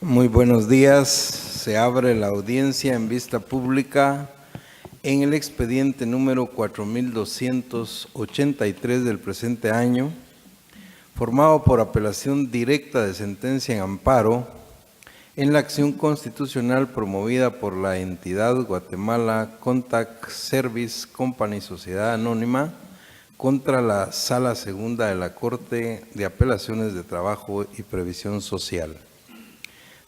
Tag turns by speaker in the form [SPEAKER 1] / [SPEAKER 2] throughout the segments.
[SPEAKER 1] Muy buenos días. Se abre la audiencia en vista pública en el expediente número 4283 del presente año, formado por apelación directa de sentencia en amparo en la acción constitucional promovida por la entidad Guatemala Contact Service Company Sociedad Anónima contra la Sala Segunda de la Corte de Apelaciones de Trabajo y Previsión Social.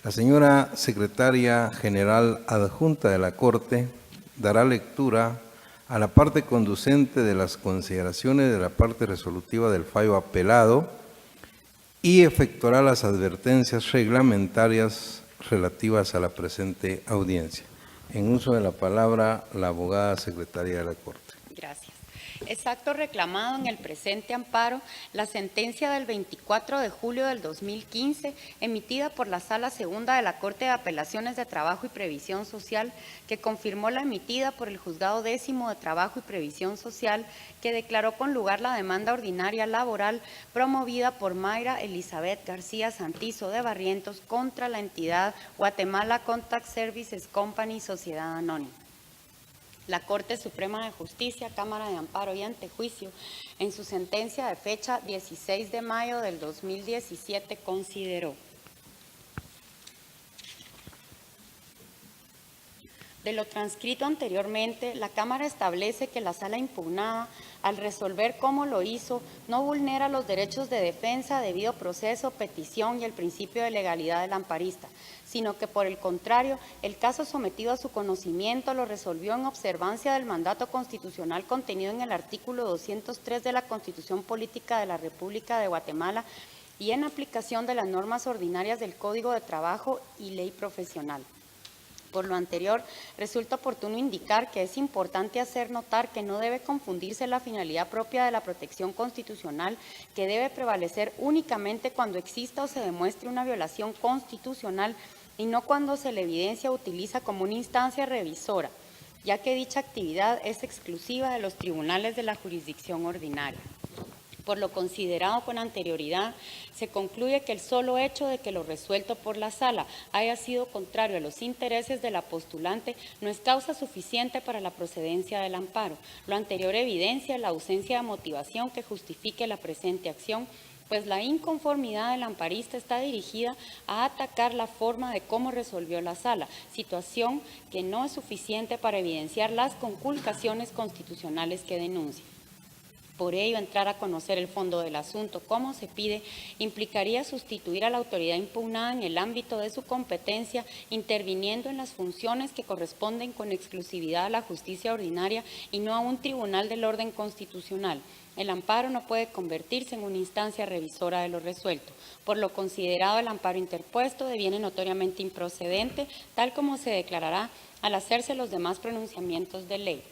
[SPEAKER 1] La señora Secretaria General Adjunta de la Corte dará lectura a la parte conducente de las consideraciones de la parte resolutiva del fallo apelado y efectuará las advertencias reglamentarias relativas a la presente audiencia. En uso de la palabra, la abogada secretaria de la Corte.
[SPEAKER 2] Gracias. Es acto reclamado en el presente amparo la sentencia del 24 de julio del 2015 emitida por la Sala Segunda de la Corte de Apelaciones de Trabajo y Previsión Social, que confirmó la emitida por el Juzgado Décimo de Trabajo y Previsión Social, que declaró con lugar la demanda ordinaria laboral promovida por Mayra Elizabeth García Santizo de Barrientos contra la entidad Guatemala Contact Services Company Sociedad Anónima. La Corte Suprema de Justicia, Cámara de Amparo y Antejuicio, en su sentencia de fecha 16 de mayo del 2017, consideró: de lo transcrito anteriormente, la Cámara establece que la Sala impugnada, al resolver cómo lo hizo, no vulnera los derechos de defensa, debido proceso, petición y el principio de legalidad del amparista, sino que por el contrario, el caso sometido a su conocimiento lo resolvió en observancia del mandato constitucional contenido en el artículo 203 de la Constitución Política de la República de Guatemala y en aplicación de las normas ordinarias del Código de Trabajo y Ley Profesional. Por lo anterior, resulta oportuno indicar que es importante hacer notar que no debe confundirse la finalidad propia de la protección constitucional, que debe prevalecer únicamente cuando exista o se demuestre una violación constitucional y no cuando se le evidencia o utiliza como una instancia revisora, ya que dicha actividad es exclusiva de los tribunales de la jurisdicción ordinaria. Por lo considerado con anterioridad, se concluye que el solo hecho de que lo resuelto por la Sala haya sido contrario a los intereses de la postulante no es causa suficiente para la procedencia del amparo. Lo anterior evidencia la ausencia de motivación que justifique la presente acción, pues la inconformidad del amparista está dirigida a atacar la forma de cómo resolvió la Sala, situación que no es suficiente para evidenciar las conculcaciones constitucionales que denuncia. Por ello, entrar a conocer el fondo del asunto, como se pide, implicaría sustituir a la autoridad impugnada en el ámbito de su competencia, interviniendo en las funciones que corresponden con exclusividad a la justicia ordinaria y no a un tribunal del orden constitucional. El amparo no puede convertirse en una instancia revisora de lo resuelto. Por lo considerado, el amparo interpuesto deviene notoriamente improcedente, tal como se declarará al hacerse los demás pronunciamientos de ley.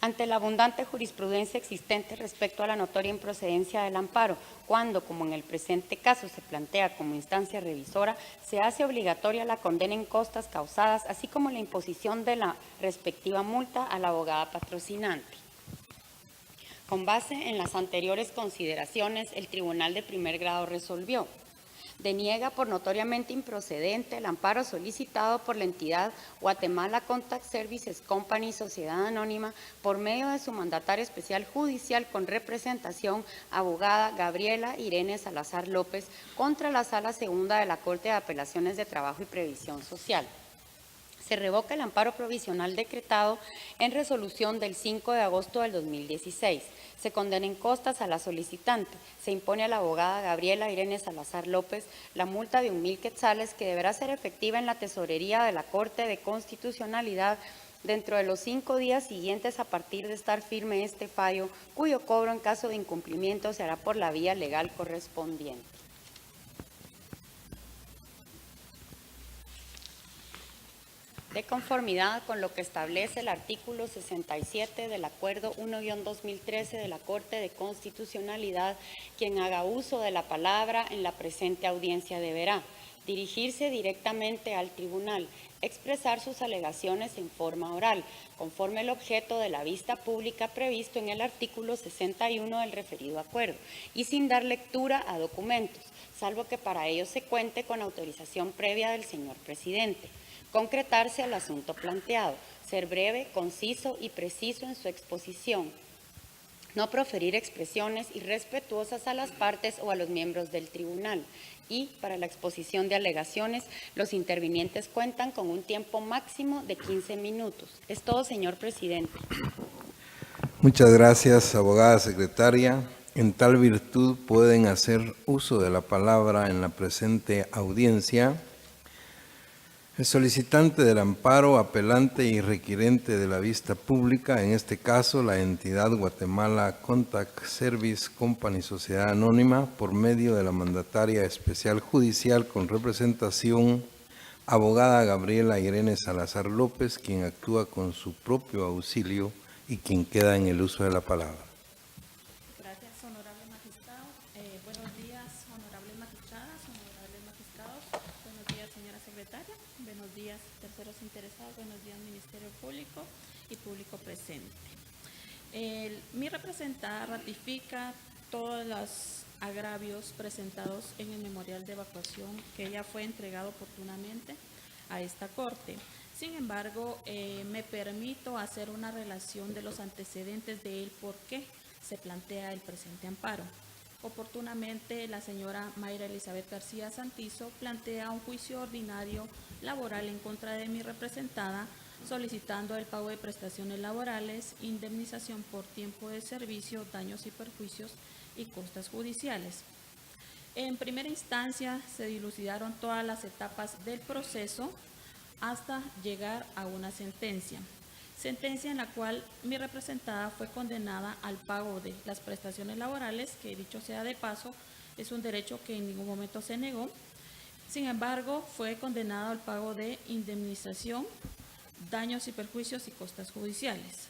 [SPEAKER 2] Ante la abundante jurisprudencia existente respecto a la notoria improcedencia del amparo, cuando, como en el presente caso, se plantea como instancia revisora, se hace obligatoria la condena en costas causadas, así como la imposición de la respectiva multa a la abogada patrocinante. Con base en las anteriores consideraciones, el Tribunal de Primer Grado resolvió: deniega por notoriamente improcedente el amparo solicitado por la entidad Guatemala Contact Services Company Sociedad Anónima por medio de su mandataria especial judicial con representación, abogada Gabriela Irene Salazar López, contra la Sala Segunda de la Corte de Apelaciones de Trabajo y Previsión Social. Se revoca el amparo provisional decretado en resolución del 5 de agosto del 2016. Se condena en costas a la solicitante. Se impone a la abogada Gabriela Irene Salazar López la multa de 1,000 quetzales, que deberá ser efectiva en la tesorería de la Corte de Constitucionalidad dentro de los 5 días siguientes a partir de estar firme este fallo, cuyo cobro en caso de incumplimiento se hará por la vía legal correspondiente. De conformidad con lo que establece el artículo 67 del Acuerdo 1-2013 de la Corte de Constitucionalidad, quien haga uso de la palabra en la presente audiencia deberá dirigirse directamente al tribunal, expresar sus alegaciones en forma oral, conforme el objeto de la vista pública previsto en el artículo 61 del referido acuerdo, y sin dar lectura a documentos, salvo que para ello se cuente con autorización previa del señor presidente. Concretarse al asunto planteado, ser breve, conciso y preciso en su exposición. No proferir expresiones irrespetuosas a las partes o a los miembros del tribunal. Y para la exposición de alegaciones, los intervinientes cuentan con un tiempo máximo de 15 minutos. Es todo, señor presidente.
[SPEAKER 1] Muchas gracias, abogada secretaria. En tal virtud pueden hacer uso de la palabra en la presente audiencia el solicitante del amparo, apelante y requirente de la vista pública, en este caso la entidad Guatemala Contact Service Company Sociedad Anónima, por medio de la mandataria especial judicial con representación, abogada Gabriela Irene Salazar López, quien actúa con su propio auxilio y quien queda en el uso de la palabra.
[SPEAKER 3] Gracias, honorable magistrado. Buenos días, honorables magistradas, honorables magistrados. Buenos días, señora secretaria. Buenos días, terceros interesados. Buenos días, Ministerio Público y público presente. Mi representada ratifica todos los agravios presentados en el memorial de evacuación que ya fue entregado oportunamente a esta Corte. Sin embargo, me permito hacer una relación de los antecedentes de él por qué se plantea el presente amparo. Oportunamente, la señora Mayra Elizabeth García Santizo plantea un juicio ordinario laboral en contra de mi representada, solicitando el pago de prestaciones laborales, indemnización por tiempo de servicio, daños y perjuicios y costas judiciales. En primera instancia, se dilucidaron todas las etapas del proceso hasta llegar a una sentencia en la cual mi representada fue condenada al pago de las prestaciones laborales, que dicho sea de paso, es un derecho que en ningún momento se negó. Sin embargo, fue condenada al pago de indemnización, daños y perjuicios y costas judiciales,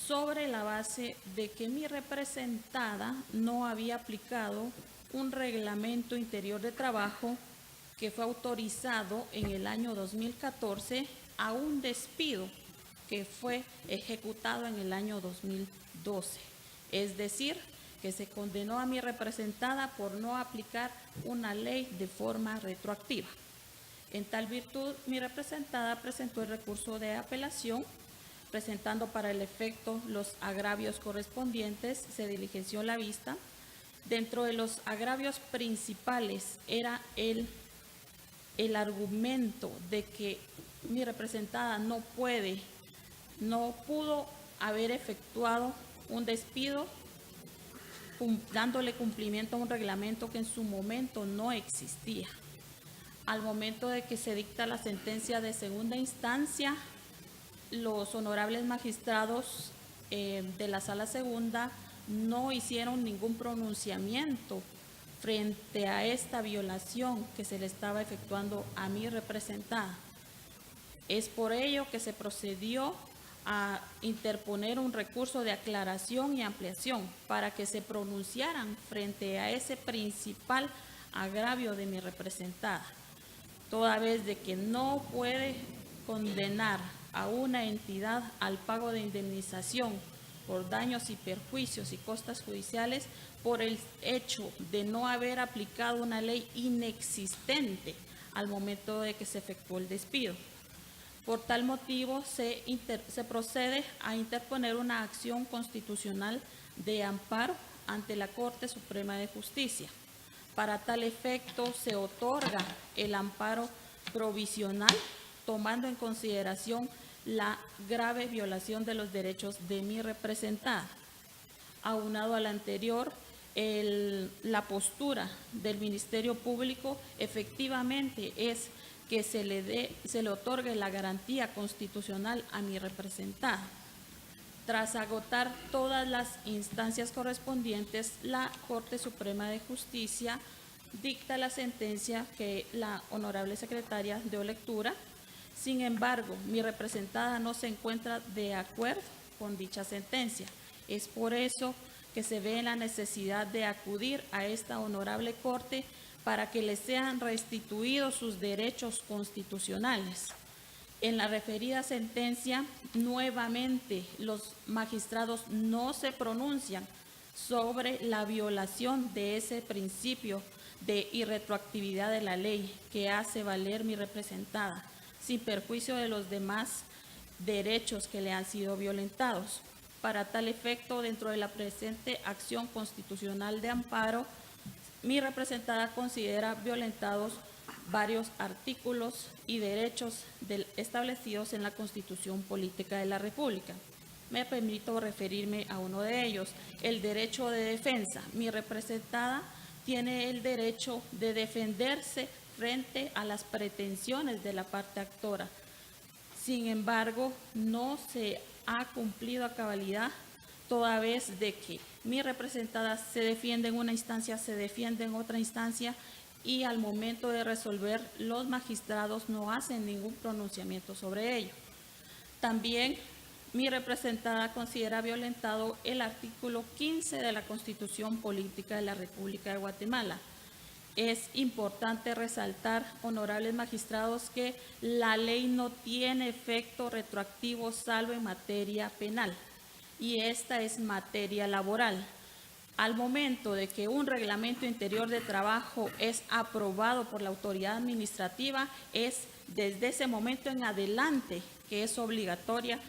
[SPEAKER 3] sobre la base de que mi representada no había aplicado un reglamento interior de trabajo que fue autorizado en el año 2014 a un despido que fue ejecutado en el año 2012. Es decir, que se condenó a mi representada por no aplicar una ley de forma retroactiva. En tal virtud, mi representada presentó el recurso de apelación, presentando para el efecto los agravios correspondientes, se diligenció la vista. Dentro de los agravios principales era el argumento de que mi representada no pudo haber efectuado un despido dándole cumplimiento a un reglamento que en su momento no existía. Al momento de que se dicta la sentencia de segunda instancia, los honorables magistrados de la sala segunda no hicieron ningún pronunciamiento frente a esta violación que se le estaba efectuando a mi representada. Es por ello que se procedió a interponer un recurso de aclaración y ampliación para que se pronunciaran frente a ese principal agravio de mi representada, toda vez de que no puede condenar a una entidad al pago de indemnización por daños y perjuicios y costas judiciales por el hecho de no haber aplicado una ley inexistente al momento de que se efectuó el despido. Por tal motivo, se procede a interponer una acción constitucional de amparo ante la Corte Suprema de Justicia. Para tal efecto, se otorga el amparo provisional, tomando en consideración la grave violación de los derechos de mi representada. Aunado al anterior, la postura del Ministerio Público efectivamente es que se le otorgue la garantía constitucional a mi representada. Tras agotar todas las instancias correspondientes, la Corte Suprema de Justicia dicta la sentencia que la honorable secretaria dio lectura. Sin embargo, mi representada no se encuentra de acuerdo con dicha sentencia. Es por eso que se ve la necesidad de acudir a esta honorable Corte para que les sean restituidos sus derechos constitucionales. En la referida sentencia, nuevamente los magistrados no se pronuncian sobre la violación de ese principio de irretroactividad de la ley que hace valer mi representada, sin perjuicio de los demás derechos que le han sido violentados. Para tal efecto, dentro de la presente acción constitucional de amparo, mi representada considera violentados varios artículos y derechos establecidos en la Constitución Política de la República. Me permito referirme a uno de ellos, el derecho de defensa. Mi representada tiene el derecho de defenderse frente a las pretensiones de la parte actora. Sin embargo, no se ha cumplido a cabalidad, toda vez de que mi representada se defiende en una instancia, se defiende en otra instancia, y al momento de resolver, los magistrados no hacen ningún pronunciamiento sobre ello. También mi representada considera violentado el artículo 15 de la Constitución Política de la República de Guatemala. Es importante resaltar, honorables magistrados, que la ley no tiene efecto retroactivo salvo en materia penal, y esta es materia laboral. Al momento de que un reglamento interior de trabajo es aprobado por la autoridad administrativa, es desde ese momento en adelante que es obligatoria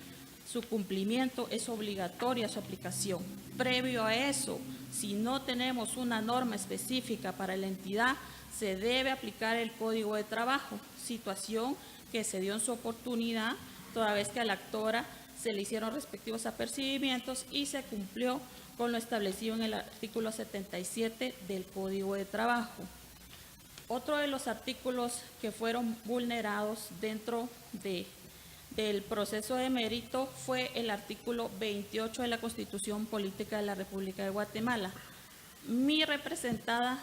[SPEAKER 3] su cumplimiento, es obligatoria su aplicación. Previo a eso, si no tenemos una norma específica para la entidad, se debe aplicar el Código de Trabajo, situación que se dio en su oportunidad, toda vez que a la actora se le hicieron respectivos apercibimientos y se cumplió con lo establecido en el artículo 77 del Código de Trabajo. Otro de los artículos que fueron vulnerados dentro del proceso de mérito fue el artículo 28 de la Constitución Política de la República de Guatemala. Mi representada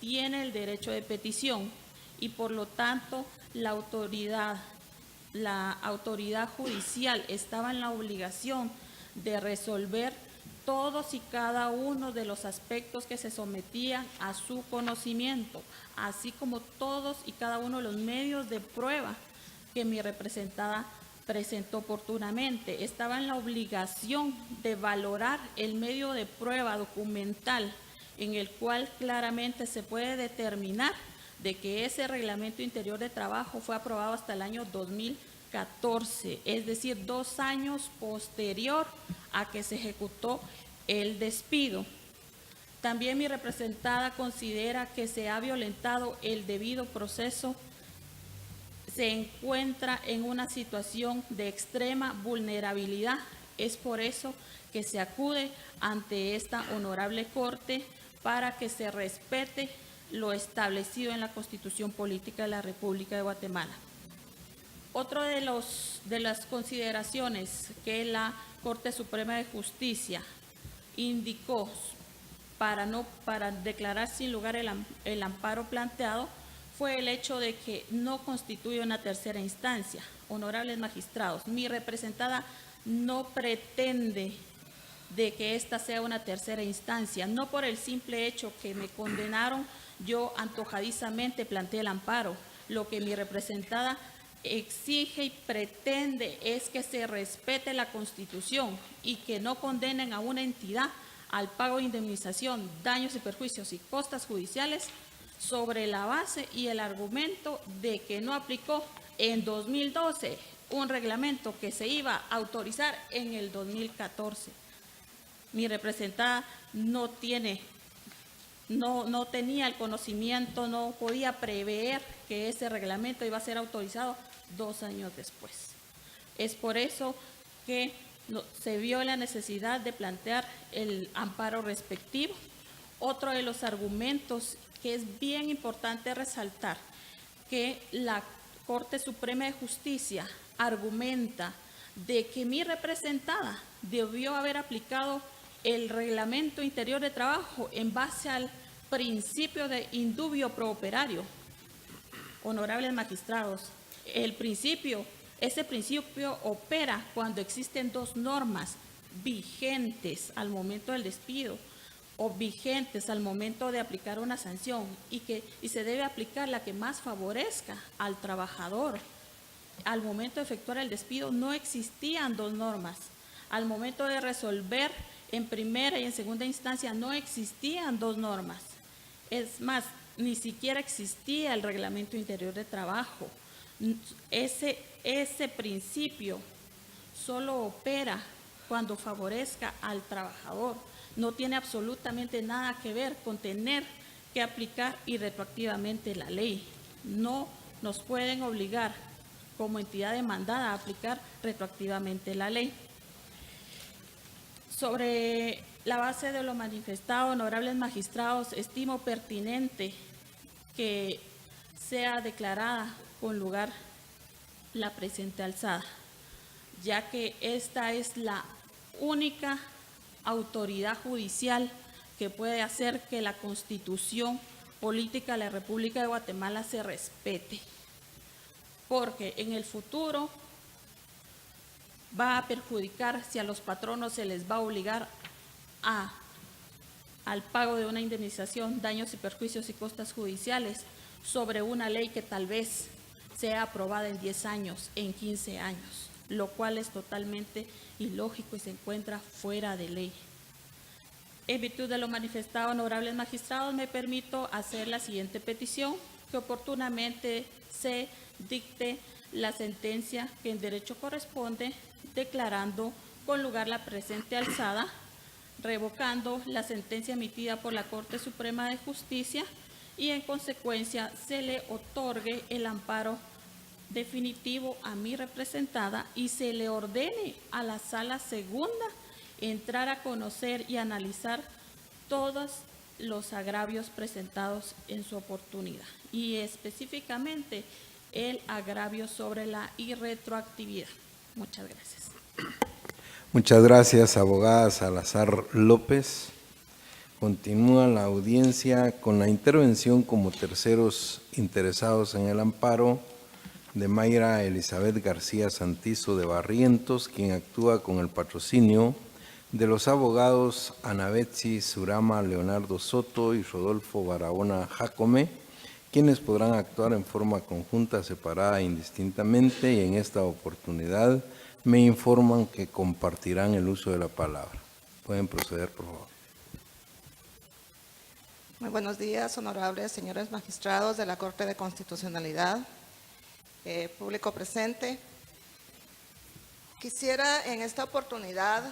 [SPEAKER 3] tiene el derecho de petición y por lo tanto la autoridad judicial estaba en la obligación de resolver todos y cada uno de los aspectos que se sometían a su conocimiento, así como todos y cada uno de los medios de prueba que mi representada presentó oportunamente. Estaba en la obligación de valorar el medio de prueba documental en el cual claramente se puede determinar de que ese reglamento interior de trabajo fue aprobado hasta el año 2014, es decir, 2 años posterior a que se ejecutó el despido. También mi representada considera que se ha violentado el debido proceso, se encuentra en una situación de extrema vulnerabilidad. Es por eso que se acude ante esta honorable Corte para que se respete lo establecido en la Constitución Política de la República de Guatemala. Otro de las consideraciones que la Corte Suprema de Justicia indicó para declarar sin lugar el amparo planteado fue el hecho de que no constituye una tercera instancia. Honorables magistrados, mi representada no pretende de que esta sea una tercera instancia, no por el simple hecho que me condenaron, yo antojadizamente planteé el amparo. Lo que mi representada exige y pretende es que se respete la Constitución y que no condenen a una entidad al pago de indemnización, daños y perjuicios y costas judiciales sobre la base y el argumento de que no aplicó en 2012 un reglamento que se iba a autorizar en el 2014. Mi representada no tenía el conocimiento, no podía prever que ese reglamento iba a ser autorizado 2 años después. Es por eso que se vio la necesidad de plantear el amparo respectivo. Otro de los argumentos que es bien importante resaltar, que la Corte Suprema de Justicia argumenta de que mi representada debió haber aplicado el reglamento interior de trabajo en base al principio de indubio pro operario. Honorables magistrados, ese principio opera cuando existen 2 normas vigentes al momento del despido. o vigentes al momento de aplicar una sanción y se debe aplicar la que más favorezca al trabajador. Al momento de efectuar el despido no existían dos normas. Al momento de resolver en primera y en segunda instancia no existían dos normas. Es más, ni siquiera existía el Reglamento Interior de Trabajo. Ese principio solo opera cuando favorezca al trabajador. No tiene absolutamente nada que ver con tener que aplicar irretroactivamente la ley. No nos pueden obligar como entidad demandada a aplicar retroactivamente la ley. Sobre la base de lo manifestado, honorables magistrados, estimo pertinente que sea declarada con lugar la presente alzada, ya que esta es la única autoridad judicial que puede hacer que la Constitución política de la República de Guatemala se respete, porque en el futuro va a perjudicar si a los patronos se les va a obligar al pago de una indemnización, daños y perjuicios y costas judiciales sobre una ley que tal vez sea aprobada en 10 años, en 15 años, lo cual es totalmente ilógico y se encuentra fuera de ley. En virtud de lo manifestado, honorables magistrados, me permito hacer la siguiente petición: que oportunamente se dicte la sentencia que en derecho corresponde, declarando con lugar la presente alzada, revocando la sentencia emitida por la Corte Suprema de Justicia y en consecuencia se le otorgue el amparo definitivo a mi representada y se le ordene a la Sala Segunda entrar a conocer y analizar todos los agravios presentados en su oportunidad y específicamente el agravio sobre la irretroactividad. Muchas gracias.
[SPEAKER 1] Muchas gracias, abogada Salazar López. Continúa la audiencia con la intervención como terceros interesados en el amparo de Mayra Elizabeth García Santizo de Barrientos, quien actúa con el patrocinio de los abogados Ana Betsy Surama Leonardo Soto y Rodolfo Barahona Jacome, quienes podrán actuar en forma conjunta, separada e indistintamente, y en esta oportunidad me informan que compartirán el uso de la palabra. Pueden proceder, por favor.
[SPEAKER 4] Muy buenos días, honorables señores magistrados de la Corte de Constitucionalidad, público presente. Quisiera en esta oportunidad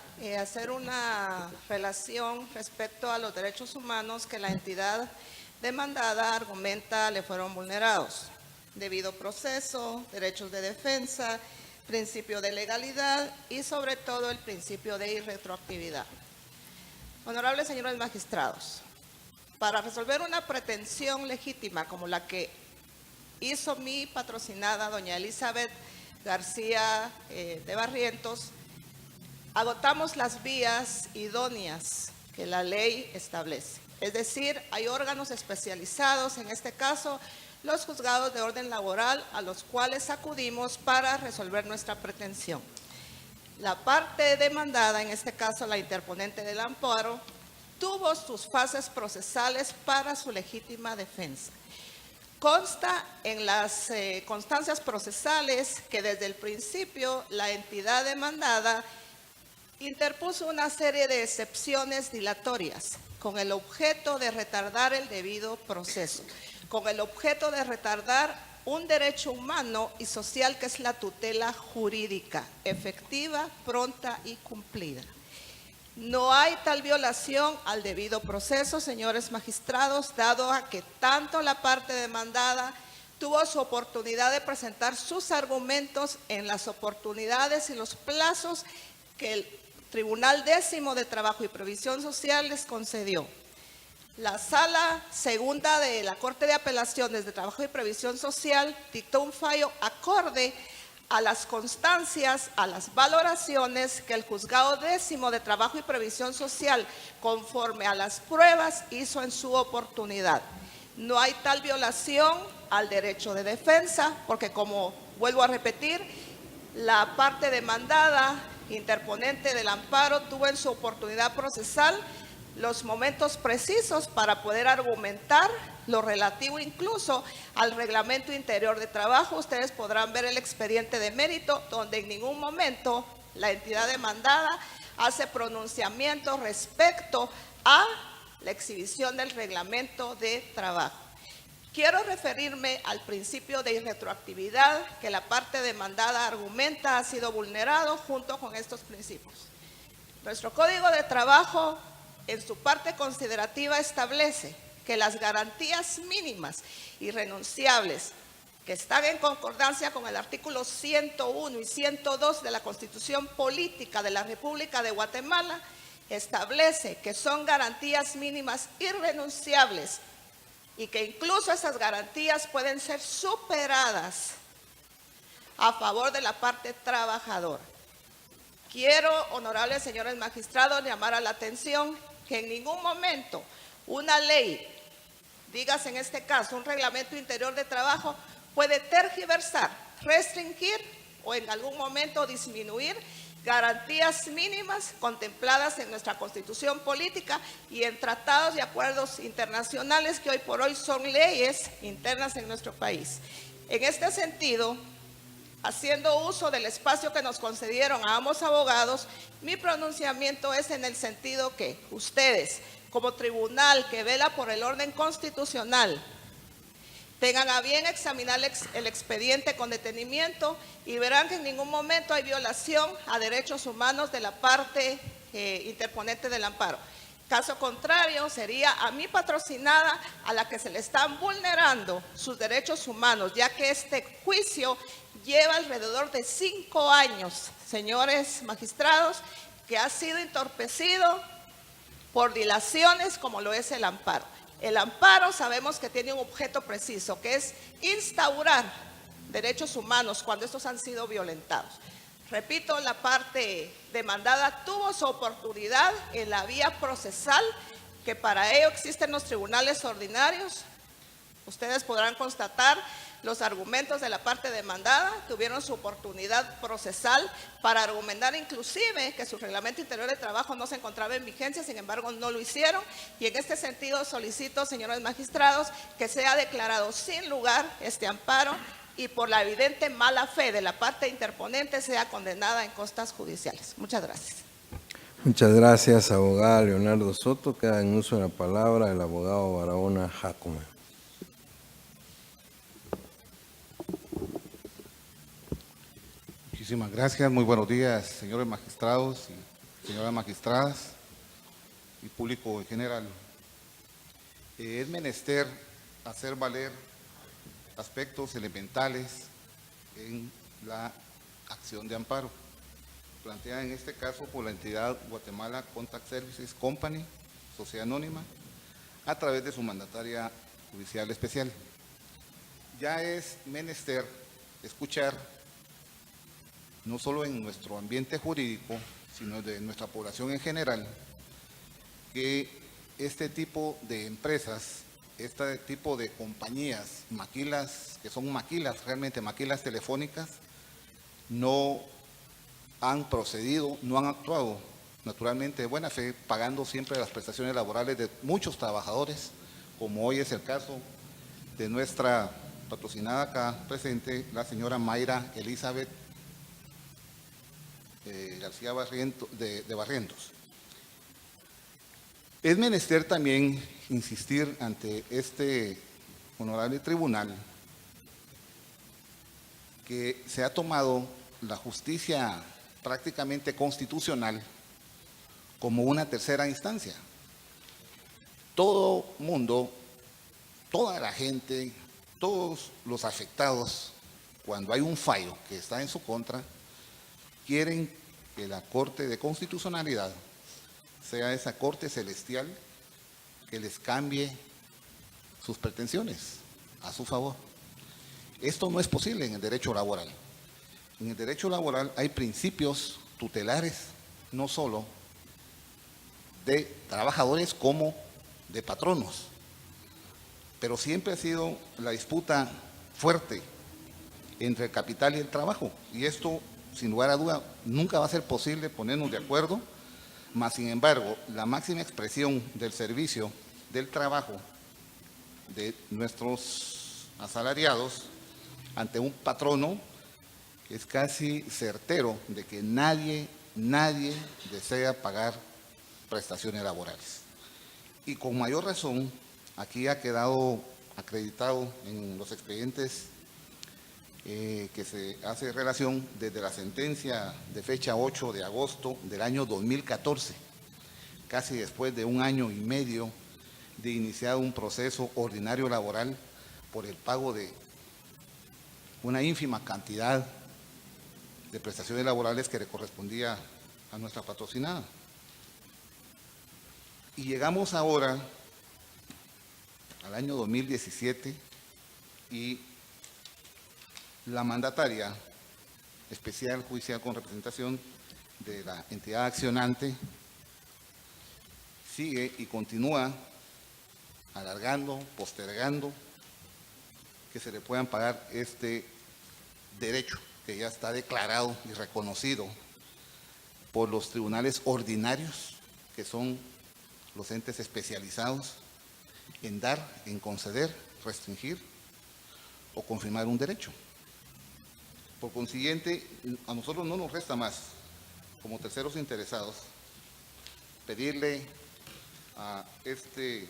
[SPEAKER 4] hacer una relación respecto a los derechos humanos que la entidad demandada argumenta le fueron vulnerados: debido proceso, derechos de defensa, principio de legalidad y sobre todo el principio de irretroactividad. Honorables señores magistrados, para resolver una pretensión legítima como la que hizo mi patrocinada doña Elizabeth García de Barrientos, agotamos las vías idóneas que la ley establece. Es decir, hay órganos especializados, en este caso los juzgados de orden laboral, a los cuales acudimos para resolver nuestra pretensión. La parte demandada, en este caso la interponente del amparo, tuvo sus fases procesales para su legítima defensa. Consta en las constancias procesales que desde el principio la entidad demandada interpuso una serie de excepciones dilatorias con el objeto de retardar el debido proceso, con el objeto de retardar un derecho humano y social que es la tutela jurídica, efectiva, pronta y cumplida. No hay tal violación al debido proceso, señores magistrados, dado a que tanto la parte demandada tuvo su oportunidad de presentar sus argumentos en las oportunidades y los plazos que el Tribunal Décimo de Trabajo y Previsión Social les concedió. La Sala Segunda de la Corte de Apelaciones de Trabajo y Previsión Social dictó un fallo acorde a las constancias, a las valoraciones que el Juzgado Décimo de Trabajo y Previsión Social, conforme a las pruebas, hizo en su oportunidad. No hay tal violación al derecho de defensa, porque como vuelvo a repetir, la parte demandada, interponente del amparo, tuvo en su oportunidad procesal los momentos precisos para poder argumentar lo relativo incluso al reglamento interior de trabajo. Ustedes podrán ver el expediente de mérito, donde en ningún momento la entidad demandada hace pronunciamiento respecto a la exhibición del reglamento de trabajo. Quiero referirme al principio de irretroactividad que la parte demandada argumenta ha sido vulnerado junto con estos principios. Nuestro Código de Trabajo, en su parte considerativa, establece que las garantías mínimas irrenunciables que están en concordancia con el artículo 101 y 102 de la Constitución Política de la República de Guatemala establece que son garantías mínimas irrenunciables y que incluso esas garantías pueden ser superadas a favor de la parte trabajadora. Quiero, honorables señores magistrados, llamar a la atención que en ningún momento una ley, dígase en este caso un reglamento interior de trabajo, puede tergiversar, restringir o en algún momento disminuir garantías mínimas contempladas en nuestra Constitución Política y en tratados y acuerdos internacionales que hoy por hoy son leyes internas en nuestro país. En este sentido, haciendo uso del espacio que nos concedieron a ambos abogados, mi pronunciamiento es en el sentido que ustedes, como tribunal que vela por el orden constitucional, tengan a bien examinar el expediente con detenimiento y verán que en ningún momento hay violación a derechos humanos de la parte interponente del amparo. Caso contrario, sería a mi patrocinada a la que se le están vulnerando sus derechos humanos, ya que este juicio lleva alrededor de 5 años, señores magistrados, que ha sido entorpecido por dilaciones como lo es el amparo. El amparo sabemos que tiene un objeto preciso, que es instaurar derechos humanos cuando estos han sido violentados. Repito, la parte demandada tuvo su oportunidad en la vía procesal, que para ello existen los tribunales ordinarios. Ustedes podrán constatar los argumentos de la parte demandada, tuvieron su oportunidad procesal para argumentar inclusive que su reglamento interior de trabajo no se encontraba en vigencia, sin embargo no lo hicieron, y en este sentido solicito, señores magistrados, que sea declarado sin lugar este amparo y por la evidente mala fe de la parte interponente sea condenada en costas judiciales. Muchas gracias.
[SPEAKER 1] Muchas gracias, abogada Leonardo Soto. Queda en uso de la palabra el abogado Barahona Jacome.
[SPEAKER 5] Muchísimas gracias. Muy buenos días, señores magistrados y señoras magistradas y público en general. Es menester hacer valer aspectos elementales en la acción de amparo, planteada en este caso por la entidad Guatemala Contact Services Company, sociedad anónima, a través de su mandataria judicial especial. Ya es menester escuchar, no solo en nuestro ambiente jurídico, sino de nuestra población en general, que este tipo de empresas, este tipo de compañías, maquilas, que son maquilas, realmente maquilas telefónicas, no han procedido, no han actuado naturalmente de buena fe, pagando siempre las prestaciones laborales de muchos trabajadores, como hoy es el caso de nuestra patrocinada acá presente, la señora Mayra Elizabeth García de Barrientos. Es menester también insistir ante este honorable tribunal que se ha tomado la justicia prácticamente constitucional como una tercera instancia. Todo mundo, toda la gente, todos los afectados, cuando hay un fallo que está en su contra, quieren que la Corte de Constitucionalidad sea esa Corte celestial que les cambie sus pretensiones a su favor. Esto no es posible en el derecho laboral. En el derecho laboral hay principios tutelares, no solo de trabajadores como de patronos, pero siempre ha sido la disputa fuerte entre el capital y el trabajo, y esto, sin lugar a duda, nunca va a ser posible ponernos de acuerdo Mas, sin embargo, la máxima expresión del servicio, del trabajo de nuestros asalariados ante un patrono es casi certero de que nadie desea pagar prestaciones laborales. Y con mayor razón, aquí ha quedado acreditado en los expedientes que se hace relación desde la sentencia de fecha 8 de agosto del año 2014, casi después de 1 año y medio de iniciar un proceso ordinario laboral por el pago de una ínfima cantidad de prestaciones laborales que le correspondía a nuestra patrocinada. Y llegamos ahora al año 2017 y la mandataria especial judicial con representación de la entidad accionante sigue y continúa alargando, postergando que se le puedan pagar este derecho que ya está declarado y reconocido por los tribunales ordinarios, que son los entes especializados en dar, en conceder, restringir o confirmar un derecho. Por consiguiente, a nosotros no nos resta más, como terceros interesados, pedirle a este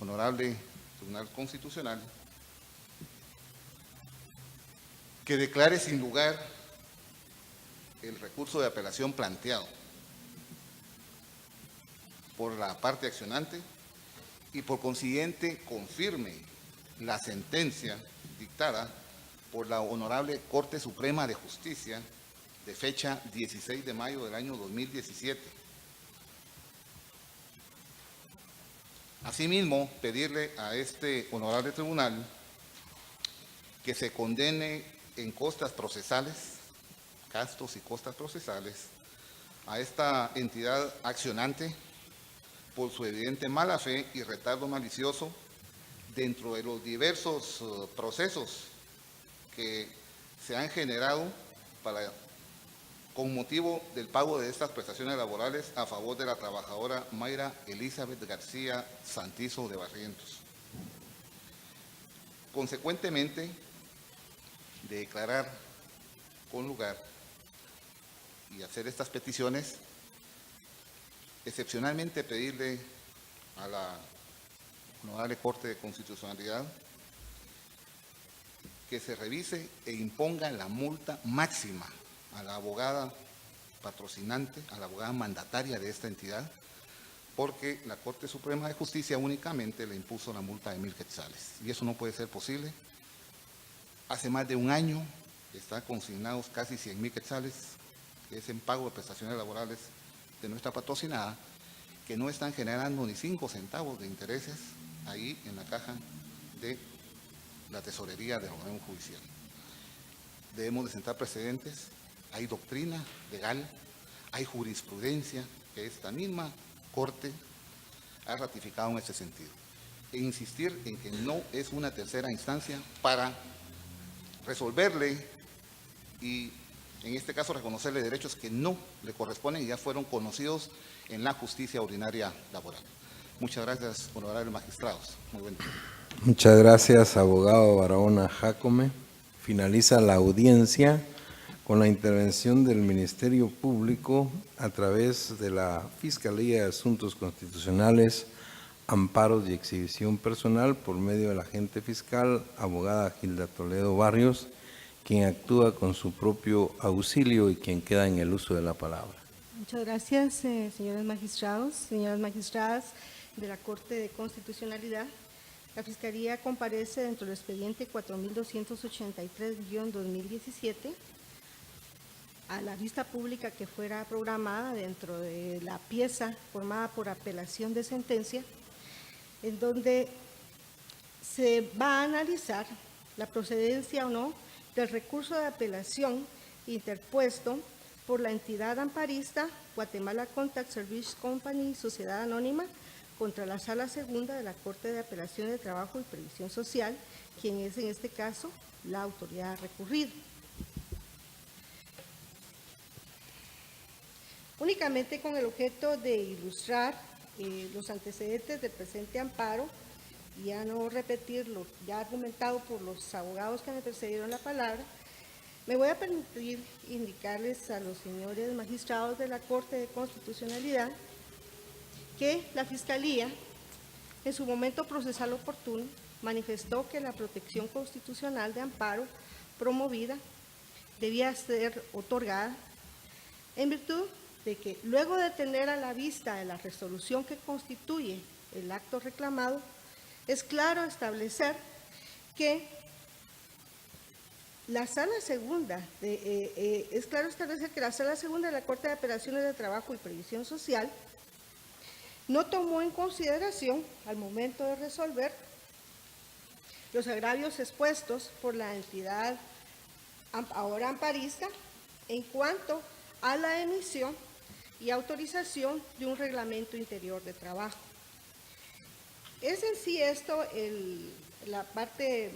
[SPEAKER 5] honorable Tribunal Constitucional que declare sin lugar el recurso de apelación planteado por la parte accionante y por consiguiente confirme la sentencia dictada por la Honorable Corte Suprema de Justicia de fecha 16 de mayo del año 2017. Asimismo, pedirle a este honorable tribunal que se condene en costas procesales, gastos y costas procesales, a esta entidad accionante por su evidente mala fe y retardo malicioso dentro de los diversos procesos que se han generado con motivo del pago de estas prestaciones laborales a favor de la trabajadora Mayra Elizabeth García Santizo de Barrientos. Consecuentemente, de declarar con lugar y hacer estas peticiones, excepcionalmente pedirle a la Honorable Corte de Constitucionalidad que se revise e imponga la multa máxima a la abogada patrocinante, a la abogada mandataria de esta entidad, porque la Corte Suprema de Justicia únicamente le impuso la multa de 1,000 quetzales. Y eso no puede ser posible. Hace más de 1 año están consignados casi 100,000 quetzales, que es en pago de prestaciones laborales de nuestra patrocinada, que no están generando ni 5 centavos de intereses ahí en la caja de la tesorería del órgano judicial. Debemos de sentar precedentes, hay doctrina legal, hay jurisprudencia que esta misma Corte ha ratificado en este sentido. E insistir en que no es una tercera instancia para resolverle y en este caso reconocerle derechos que no le corresponden y ya fueron conocidos en la justicia ordinaria laboral. Muchas gracias, honorables magistrados. Muy buen día.
[SPEAKER 1] Muchas gracias, abogado Barahona Jácome. Finaliza la audiencia con la intervención del Ministerio Público a través de la Fiscalía de Asuntos Constitucionales, Amparos y Exhibición Personal por medio del agente fiscal, abogada Gilda Toledo Barrios, quien actúa con su propio auxilio y quien queda en el uso de la palabra.
[SPEAKER 6] Muchas gracias, señores magistrados, señoras magistradas de la Corte de Constitucionalidad. La Fiscalía comparece dentro del expediente 4283-2017 a la vista pública que fuera programada dentro de la pieza formada por apelación de sentencia, en donde se va a analizar la procedencia o no del recurso de apelación interpuesto por la entidad amparista Guatemala Contact Service Company, Sociedad Anónima, contra la Sala Segunda de la Corte de Apelación de Trabajo y Previsión Social, quien es en este caso la autoridad recurrida. únicamente con el objeto de ilustrar los antecedentes del presente amparo, y ya no repetir lo ya argumentado por los abogados que me precedieron la palabra. Me voy a permitir indicarles a los señores magistrados de la Corte de Constitucionalidad que la Fiscalía, en su momento procesal oportuno, manifestó que la protección constitucional de amparo promovida debía ser otorgada en virtud de que, luego de tener a la vista de la resolución que constituye el acto reclamado, es claro establecer que la Sala Segunda de la Corte de Apelaciones de Trabajo y Previsión Social no tomó en consideración, al momento de resolver, los agravios expuestos por la entidad ahora amparista en cuanto a la emisión y autorización de un reglamento interior de trabajo. Es en sí esto la parte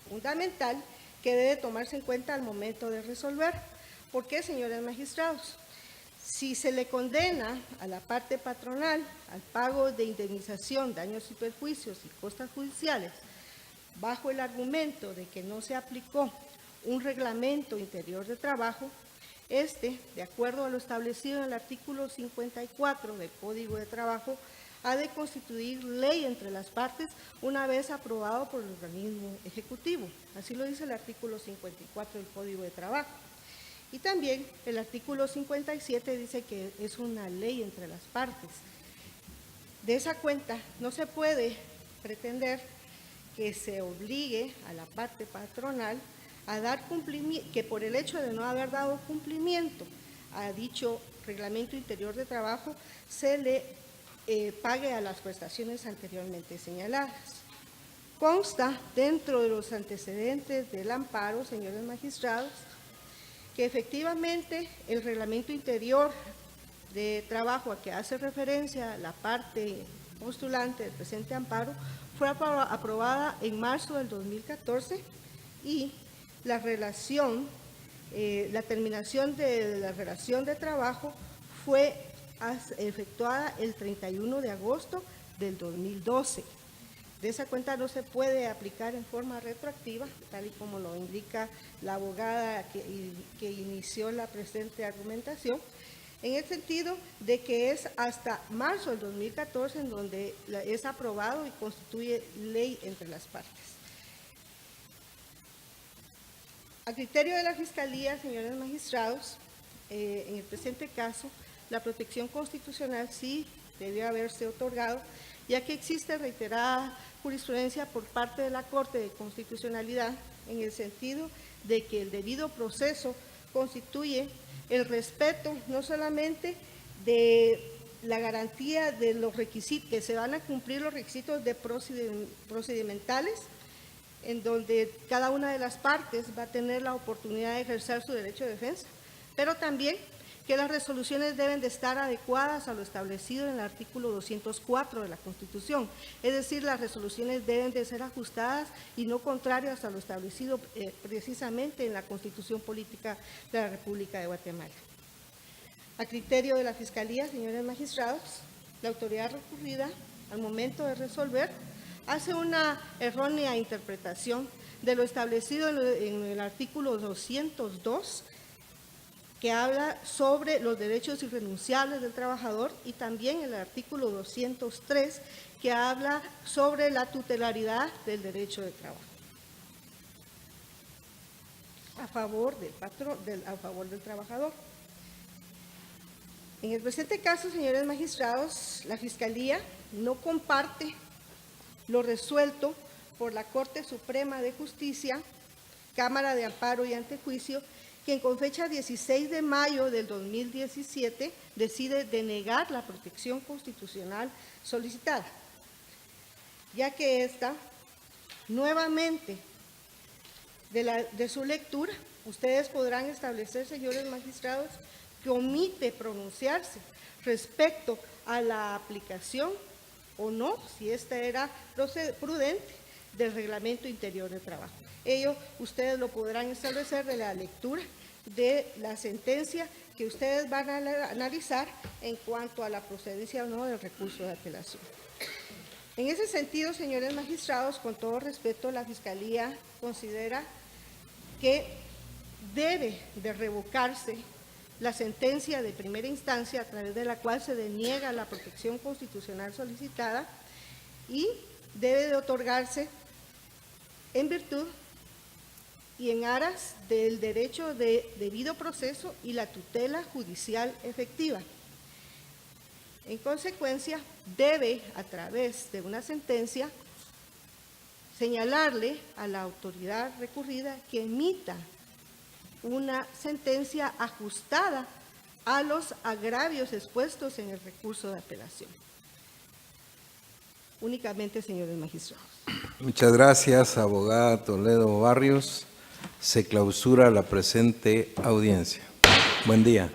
[SPEAKER 6] fundamental que debe tomarse en cuenta al momento de resolver. ¿Por qué, señores magistrados? Si se le condena a la parte patronal al pago de indemnización, daños y perjuicios y costas judiciales, bajo el argumento de que no se aplicó un reglamento interior de trabajo, de acuerdo a lo establecido en el artículo 54 del Código de Trabajo, ha de constituir ley entre las partes una vez aprobado por el organismo ejecutivo. Así lo dice el artículo 54 del Código de Trabajo. Y también el artículo 57 dice que es una ley entre las partes. De esa cuenta, no se puede pretender que se obligue a la parte patronal a dar cumplimiento, que por el hecho de no haber dado cumplimiento a dicho reglamento interior de trabajo, se le pague a las prestaciones anteriormente señaladas. Consta dentro de los antecedentes del amparo, señores magistrados, que efectivamente el reglamento interior de trabajo a que hace referencia la parte postulante del presente amparo fue aprobada en marzo del 2014 y la terminación de la relación de trabajo fue efectuada el 31 de agosto del 2012. De esa cuenta no se puede aplicar en forma retroactiva, tal y como lo indica la abogada que inició la presente argumentación, en el sentido de que es hasta marzo del 2014 en donde es aprobado y constituye ley entre las partes. A criterio de la Fiscalía, señores magistrados, en el presente caso, la protección constitucional sí debió haberse otorgado, ya que existe reiterada jurisprudencia por parte de la Corte de Constitucionalidad en el sentido de que el debido proceso constituye el respeto no solamente de la garantía de los requisitos, que se van a cumplir los requisitos de procedimentales, en donde cada una de las partes va a tener la oportunidad de ejercer su derecho de defensa, pero también que las resoluciones deben de estar adecuadas a lo establecido en el artículo 204 de la Constitución, es decir, las resoluciones deben de ser ajustadas y no contrarias a lo establecido precisamente en la Constitución Política de la República de Guatemala. A criterio de la Fiscalía, señores magistrados, la autoridad recurrida, al momento de resolver, hace una errónea interpretación de lo establecido en el artículo 202, que habla sobre los derechos irrenunciables del trabajador, y también el artículo 203, que habla sobre la tutelaridad del derecho de trabajo a favor del trabajador. En el presente caso, señores magistrados, la Fiscalía no comparte lo resuelto por la Corte Suprema de Justicia, Cámara de Amparo y Antejuicio, quien con fecha 16 de mayo del 2017 decide denegar la protección constitucional solicitada, ya que esta, nuevamente, de su lectura, ustedes podrán establecer, señores magistrados, que omite pronunciarse respecto a la aplicación o no, si esta era prudente, del reglamento interior de trabajo. Ello ustedes lo podrán establecer de la lectura de la sentencia que ustedes van a analizar en cuanto a la procedencia o no del recurso de apelación. En ese sentido, señores magistrados, con todo respeto, la Fiscalía considera que debe de revocarse la sentencia de primera instancia a través de la cual se deniega la protección constitucional solicitada y debe de otorgarse en virtud y en aras del derecho de debido proceso y la tutela judicial efectiva. En consecuencia, debe, a través de una sentencia, señalarle a la autoridad recurrida que emita una sentencia ajustada a los agravios expuestos en el recurso de apelación. Únicamente, señores magistrados.
[SPEAKER 1] Muchas gracias, abogada Toledo Barrios. Se clausura la presente audiencia. Buen día.